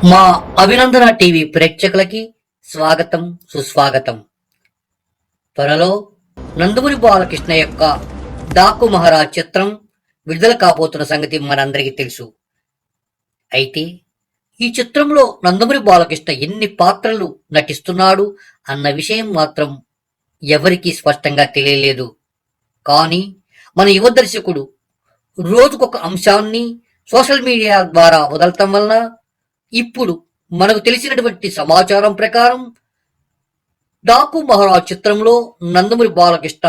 మా అభినందన టీవీ ప్రేక్షకులకి స్వాగతం సుస్వాగతం. త్వరలో నందమూరి బాలకృష్ణ యొక్క డాకు మహారాజ్ చిత్రం విడుదల కాబోతున్న సంగతి మనందరికీ తెలుసు. అయితే ఈ చిత్రంలో నందమూరి బాలకృష్ణ ఎన్ని పాత్రలు నటిస్తున్నాడు అన్న విషయం మాత్రం ఎవరికీ స్పష్టంగా తెలియలేదు. కానీ మన యువ దర్శకుడు రోజుకొక అంశాన్ని సోషల్ మీడియా ద్వారా వదలటం వలన ఇప్పుడు మనకు తెలిసినటువంటి సమాచారం ప్రకారం డాకు మహారాజ్ చిత్రంలో నందమూరి బాలకృష్ణ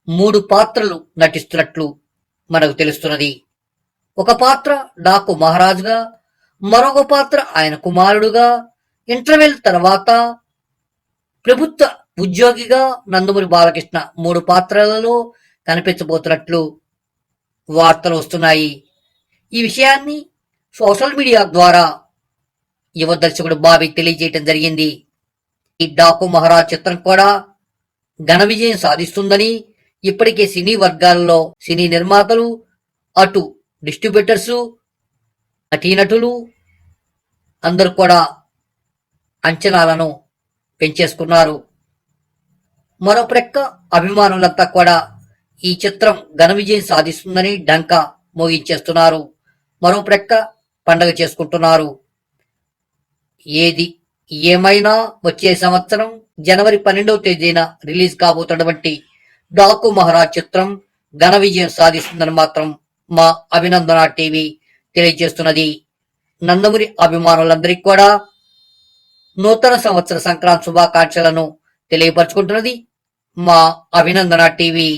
3 పాత్రలు నటిస్తున్నట్లు మనకు తెలుస్తున్నది. ఒక పాత్ర డాకు మహారాజ్గా, మరొక పాత్ర ఆయన కుమారుడుగా, ఇంటర్వెల్ తర్వాత ప్రభుత్వ ఉద్యోగిగా నందమూరి బాలకృష్ణ 3 పాత్రలలో కనిపించబోతున్నట్లు వార్తలు వస్తున్నాయి. ఈ విషయాన్ని సోషల్ మీడియా ద్వారా యువ దర్శకుడు బాబీ తెలియజేయటం జరిగింది. ఈ డాకు మహారాజ్ చిత్రం కూడా ఘన విజయం సాధిస్తుందని ఇప్పటికే సినీ వర్గాల్లో సినీ నిర్మాతలు, అటు డిస్ట్రిబ్యూటర్స్, నటీనటులు అందరూ కూడా అంచనాలను పెంచేసుకున్నారు. మరో ప్రక్క అభిమానులంతా కూడా ఈ చిత్రం ఘన విజయం సాధిస్తుందని డంకా మోగించేస్తున్నారు. మరో ప్రక్క పండగ చేసుకుంటున్నారు. ఏది ఏమైనా వచ్చే సంవత్సరం జనవరి 12వ తేదీన రిలీజ్ కాబోతున్నటువంటి డాకు మహారాజ్ చిత్రం ఘన విజయం సాధిస్తుందని మాత్రం మా అభినందన టీవీ తెలియజేస్తున్నది. నందమూరి అభిమానులందరికీ కూడా నూతన సంవత్సర సంక్రాంతి శుభాకాంక్షలను తెలియపరచుకుంటున్నది మా అభినందన టీవీ.